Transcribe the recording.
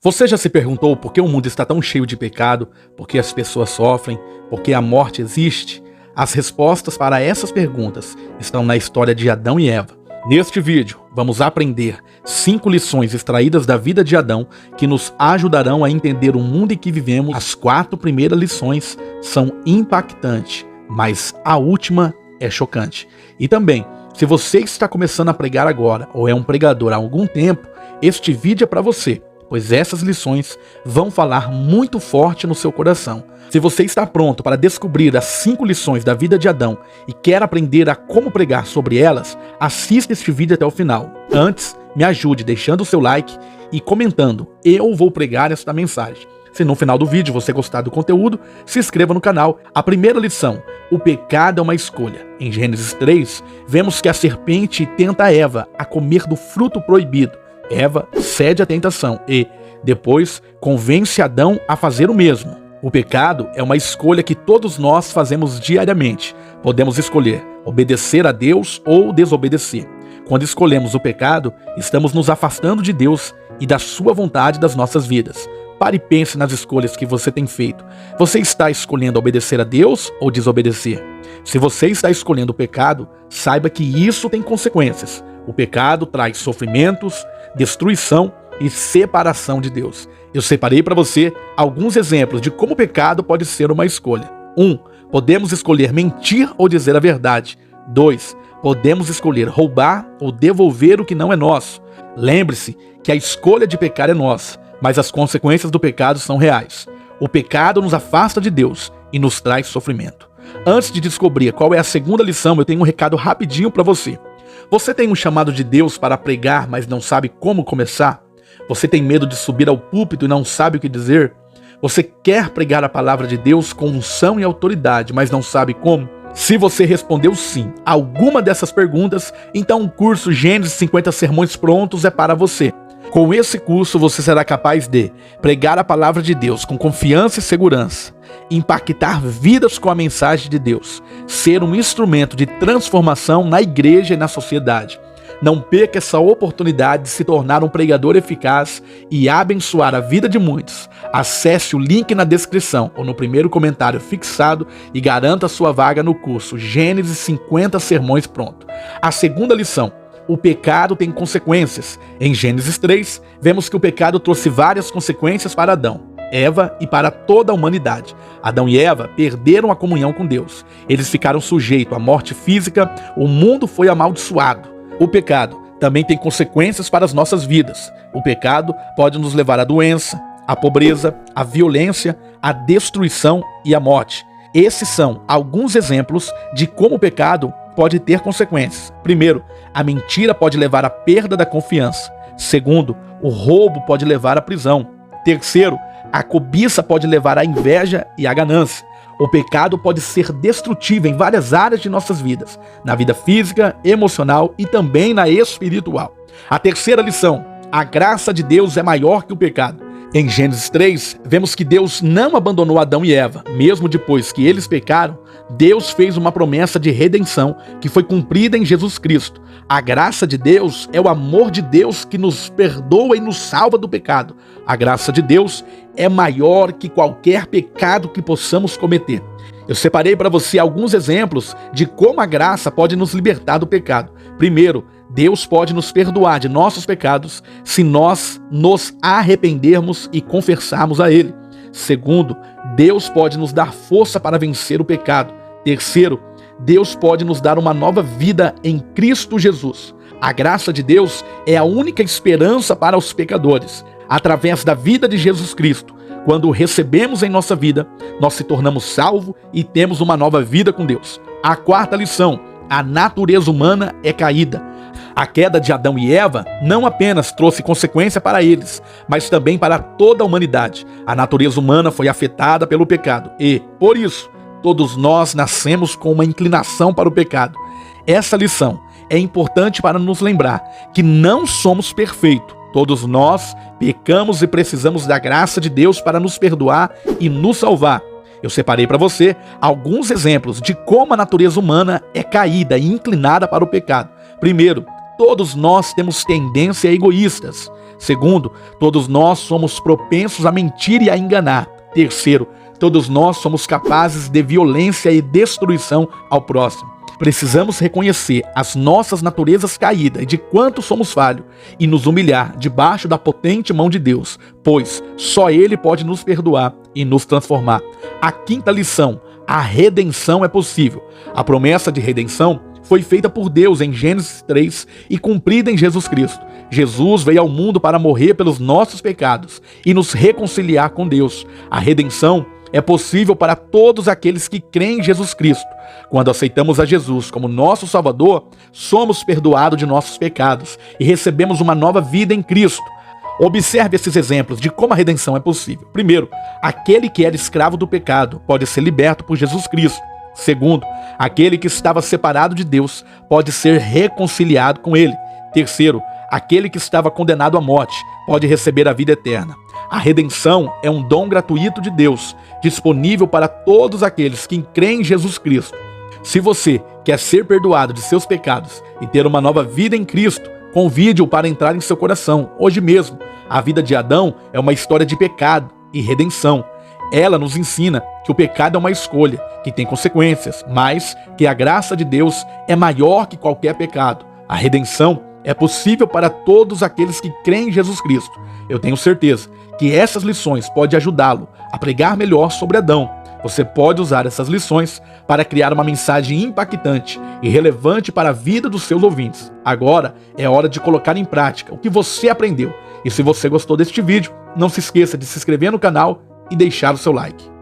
Você já se perguntou por que o mundo está tão cheio de pecado, por que as pessoas sofrem, por que a morte existe? As respostas para essas perguntas estão na história de Adão e Eva. Neste vídeo, vamos aprender 5 lições extraídas da vida de Adão que nos ajudarão a entender o mundo em que vivemos. As 4 primeiras lições são impactantes, mas a última é chocante. E também, se você está começando a pregar agora ou é um pregador há algum tempo, este vídeo é para você, pois essas lições vão falar muito forte no seu coração. Se você está pronto para descobrir as 5 lições da vida de Adão e quer aprender a como pregar sobre elas, assista este vídeo até o final. Antes, me ajude deixando o seu like e comentando: eu vou pregar esta mensagem. Se no final do vídeo você gostar do conteúdo, se inscreva no canal. A primeira lição: o pecado é uma escolha. Em Gênesis 3, vemos que a serpente tenta Eva a comer do fruto proibido. Eva cede à tentação e, depois, convence Adão a fazer o mesmo. O pecado é uma escolha que todos nós fazemos diariamente. Podemos escolher obedecer a Deus ou desobedecer. Quando escolhemos o pecado, estamos nos afastando de Deus e da sua vontade das nossas vidas. Pare e pense nas escolhas que você tem feito. Você está escolhendo obedecer a Deus ou desobedecer? Se você está escolhendo o pecado, saiba que isso tem consequências. O pecado traz sofrimentos, destruição e separação de Deus. Eu separei para você alguns exemplos de como o pecado pode ser uma escolha. 1. Podemos escolher mentir ou dizer a verdade. 2. Podemos escolher roubar ou devolver o que não é nosso. Lembre-se que a escolha de pecar é nossa, mas as consequências do pecado são reais. O pecado nos afasta de Deus e nos traz sofrimento. Antes de descobrir qual é a segunda lição, eu tenho um recado rapidinho para você. Você tem um chamado de Deus para pregar, mas não sabe como começar? Você tem medo de subir ao púlpito e não sabe o que dizer? Você quer pregar a palavra de Deus com unção e autoridade, mas não sabe como? Se você respondeu sim a alguma dessas perguntas, então o curso Gênesis 50 Sermões Prontos é para você. Com esse curso você será capaz de pregar a palavra de Deus com confiança e segurança, impactar vidas com a mensagem de Deus, ser um instrumento de transformação na igreja e na sociedade. Não perca essa oportunidade de se tornar um pregador eficaz e abençoar a vida de muitos. Acesse o link na descrição ou no primeiro comentário fixado e garanta sua vaga no curso Gênesis 50 Sermões Pronto. A segunda lição: o pecado tem consequências. Em Gênesis 3, vemos que o pecado trouxe várias consequências para Adão, Eva e para toda a humanidade. Adão e Eva perderam a comunhão com Deus. Eles ficaram sujeitos à morte física, o mundo foi amaldiçoado. O pecado também tem consequências para as nossas vidas. O pecado pode nos levar à doença, à pobreza, à violência, à destruição e à morte. Esses são alguns exemplos de como o pecado pode ter consequências. Primeiro, a mentira pode levar à perda da confiança. Segundo, o roubo pode levar à prisão. Terceiro, a cobiça pode levar à inveja e à ganância. O pecado pode ser destrutivo em várias áreas de nossas vidas, na vida física, emocional e também na espiritual. A terceira lição: a graça de Deus é maior que o pecado. Em Gênesis 3, vemos que Deus não abandonou Adão e Eva. Mesmo depois que eles pecaram, Deus fez uma promessa de redenção que foi cumprida em Jesus Cristo. A graça de Deus é o amor de Deus que nos perdoa e nos salva do pecado. A graça de Deus é maior que qualquer pecado que possamos cometer. Eu separei para você alguns exemplos de como a graça pode nos libertar do pecado. Primeiro, Deus pode nos perdoar de nossos pecados se nós nos arrependermos e confessarmos a Ele. Segundo, Deus pode nos dar força para vencer o pecado. Terceiro, Deus pode nos dar uma nova vida em Cristo Jesus. A graça de Deus é a única esperança para os pecadores. Através da vida de Jesus Cristo, quando o recebemos em nossa vida, nós se tornamos salvos e temos uma nova vida com Deus. A quarta lição: a natureza humana é caída. A queda de Adão e Eva não apenas trouxe consequência para eles, mas também para toda a humanidade. A natureza humana foi afetada pelo pecado e, por isso, todos nós nascemos com uma inclinação para o pecado. Essa lição é importante para nos lembrar que não somos perfeitos. Todos nós pecamos e precisamos da graça de Deus para nos perdoar e nos salvar. Eu separei para você alguns exemplos de como a natureza humana é caída e inclinada para o pecado. Primeiro, todos nós temos tendência a egoístas. Segundo, todos nós somos propensos a mentir e a enganar. Terceiro, todos nós somos capazes de violência e destruição ao próximo. Precisamos reconhecer as nossas naturezas caídas e de quanto somos falhos e nos humilhar debaixo da potente mão de Deus, pois só Ele pode nos perdoar e nos transformar. A quinta lição: a redenção é possível. A promessa de redenção foi feita por Deus em Gênesis 3 e cumprida em Jesus Cristo. Jesus veio ao mundo para morrer pelos nossos pecados e nos reconciliar com Deus. A redenção é possível para todos aqueles que creem em Jesus Cristo. Quando aceitamos a Jesus como nosso Salvador, somos perdoados de nossos pecados e recebemos uma nova vida em Cristo. Observe esses exemplos de como a redenção é possível. Primeiro, aquele que era escravo do pecado pode ser liberto por Jesus Cristo. Segundo, aquele que estava separado de Deus pode ser reconciliado com Ele. Terceiro, aquele que estava condenado à morte pode receber a vida eterna. A redenção é um dom gratuito de Deus, disponível para todos aqueles que creem em Jesus Cristo. Se você quer ser perdoado de seus pecados e ter uma nova vida em Cristo, convide-o para entrar em seu coração, hoje mesmo. A vida de Adão é uma história de pecado e redenção. Ela nos ensina que o pecado é uma escolha, que tem consequências, mas que a graça de Deus é maior que qualquer pecado. A redenção é possível para todos aqueles que creem em Jesus Cristo. Eu tenho certeza que essas lições podem ajudá-lo a pregar melhor sobre Adão. Você pode usar essas lições para criar uma mensagem impactante e relevante para a vida dos seus ouvintes. Agora é hora de colocar em prática o que você aprendeu. E se você gostou deste vídeo, não se esqueça de se inscrever no canal e deixar o seu like.